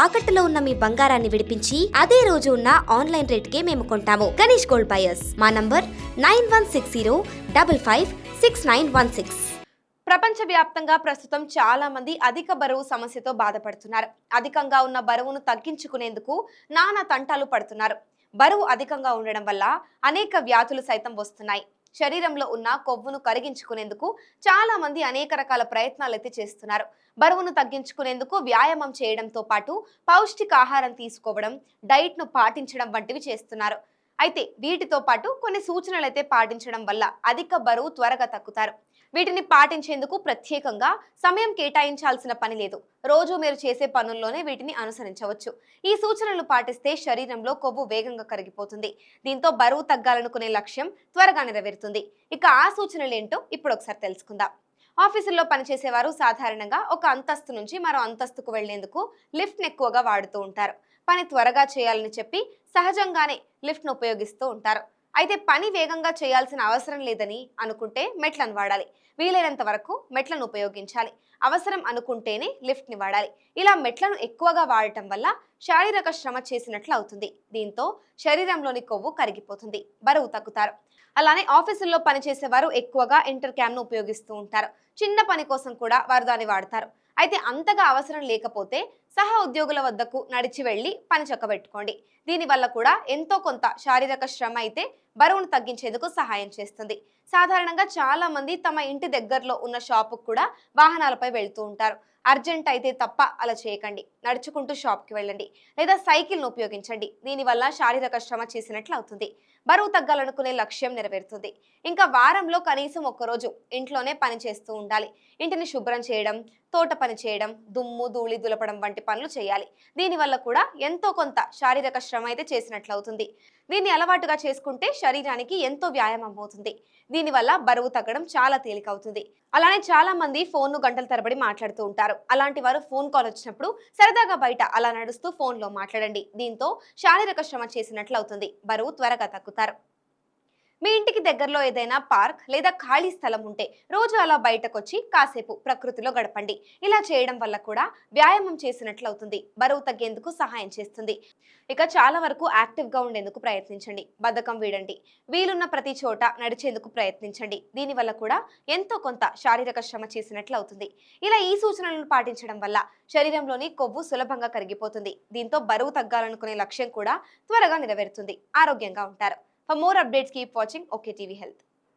తాకట్టులో ఉన్న మీ బంగారాన్ని విడిపించి అదే రోజు ఉన్న ఆన్లైన్ రేట్కే మేము కొంటాము. Ganesh gold buyers. మా నంబర్ 9160556916. ప్రపంచవ్యాప్తంగా ప్రస్తుతం చాలా మంది అధిక బరువు సమస్యతో బాధపడుతున్నారు. అధికంగా ఉన్న బరువును తగ్గించుకునేందుకు నానా తంటాలు పడుతున్నారు. బరువు అధికంగా ఉండడం వల్ల అనేక వ్యాధులు సైతం వస్తున్నాయి. శరీరంలో ఉన్న కొవ్వును కరిగించుకునేందుకు చాలా మంది అనేక రకాల ప్రయత్నాలు అయితే చేస్తున్నారు. బరువును తగ్గించుకునేందుకు వ్యాయామం చేయడంతో పాటు పౌష్టికాహారం తీసుకోవడం, డైట్ ను పాటించడం వంటివి చేస్తున్నారు. అయితే వీటితో పాటు కొన్ని సూచనలు అయితే పాటించడం వల్ల అధిక బరువు త్వరగా తగ్గుతారు. వీటిని పాటించేందుకు ప్రత్యేకంగా సమయం కేటాయించాల్సిన పని లేదు. రోజు మీరు చేసే పనుల్లోనే వీటిని అనుసరించవచ్చు. ఈ సూచనలు పాటిస్తే శరీరంలో కొవ్వు వేగంగా కరిగిపోతుంది. దీంతో బరువు తగ్గాలనుకునే లక్ష్యం త్వరగా నెరవేరుతుంది. ఇక ఆ సూచనలు ఏంటో ఇప్పుడు ఒకసారి తెలుసుకుందాం. ఆఫీసుల్లో పనిచేసేవారు సాధారణంగా ఒక అంతస్తు నుంచి మరో అంతస్తుకు వెళ్లేందుకు లిఫ్ట్ ఎక్కువగా వాడుతూ ఉంటారు. పని త్వరగా చేయాలని చెప్పి సహజంగానే లిఫ్ట్ ను ఉపయోగిస్తూ ఉంటారు. అయితే పని వేగంగా చేయాల్సిన అవసరం లేదని అనుకుంటే మెట్లను వాడాలి. వీలైనంత వరకు మెట్లను ఉపయోగించాలి. అవసరం అనుకుంటేనే లిఫ్ట్ ని వాడాలి. ఇలా మెట్లను ఎక్కువగా వాడటం వల్ల శారీరక శ్రమ చేసినట్లు అవుతుంది. దీంతో శరీరంలోని కొవ్వు కరిగిపోతుంది, బరువు తగ్గుతారు. అలానే ఆఫీసుల్లో పనిచేసేవారు ఎక్కువగా ఇంటర్ క్యామ్ ను ఉపయోగిస్తూ ఉంటారు. చిన్న పని కోసం కూడా వారు దాన్ని వాడతారు. అయితే అంతగా అవసరం లేకపోతే సహ ఉద్యోగుల వద్దకు నడిచి వెళ్లి పని చక్కబెట్టుకోండి. దీనివల్ల కూడా ఎంతో కొంత శారీరక శ్రమ అయితే బరువును తగ్గించేందుకు సహాయం చేస్తుంది. సాధారణంగా చాలా మంది తమ ఇంటి దగ్గరలో ఉన్న షాపుకు కూడా వాహనాలపై వెళ్తూ ఉంటారు. అర్జెంట్ అయితే తప్ప అలా చేయకండి. నడుచుకుంటూ షాప్కి వెళ్ళండి లేదా సైకిల్ను ఉపయోగించండి. దీనివల్ల శారీరక శ్రమ చేసినట్లు అవుతుంది. బరువు తగ్గాలనుకునే లక్ష్యం నెరవేరుతుంది. ఇంకా వారంలో కనీసం ఒక్కరోజు ఇంట్లోనే పని చేస్తూ ఉండాలి. ఇంటిని శుభ్రం చేయడం, తోట పని చేయడం, దుమ్ము ధూళి దులపడం వంటి పనులు చేయాలి. దీనివల్ల కూడా ఎంతో కొంత శారీరక శ్రమ అయితే చేసినట్లు అవుతుంది. దీన్ని అలవాటుగా చేసుకుంటే శరీరానికి ఎంతో వ్యాయామం అవుతుంది. దీనివల్ల బరువు తగ్గడం చాలా తేలిక అవుతుంది. అలానే చాలా మంది ఫోన్ను గంటల తరబడి మాట్లాడుతూ ఉంటారు. అలాంటి వారు ఫోన్ కాల్ వచ్చినప్పుడు సరదాగా బయట అలా నడుస్తూ ఫోన్లో మాట్లాడండి. దీంతో శారీరక శ్రమ చేసినట్లు అవుతుంది. బరువు త్వరగా తగ్గుతారు. మీ ఇంటికి దగ్గరలో ఏదైనా పార్క్ లేదా ఖాళీ స్థలం ఉంటే రోజు అలా బయటకొచ్చి కాసేపు ప్రకృతిలో గడపండి. ఇలా చేయడం వల్ల కూడా వ్యాయామం చేసినట్లు అవుతుంది. బరువు తగ్గేందుకు సహాయం చేస్తుంది. ఇక చాలా వరకు యాక్టివ్గా ఉండేందుకు ప్రయత్నించండి. బద్ధకం వీడండి. వీలున్న ప్రతి చోట నడిచేందుకు ప్రయత్నించండి. దీనివల్ల కూడా ఎంతో కొంత శారీరక శ్రమ చేసినట్లు అవుతుంది. ఇలా ఈ సూచనలను పాటించడం వల్ల శరీరంలోని కొవ్వు సులభంగా కరిగిపోతుంది. దీంతో బరువు తగ్గాలనుకునే లక్ష్యం కూడా త్వరగా నెరవేరుతుంది. ఆరోగ్యంగా ఉంటారు. For more updates, keep watching OK TV Health.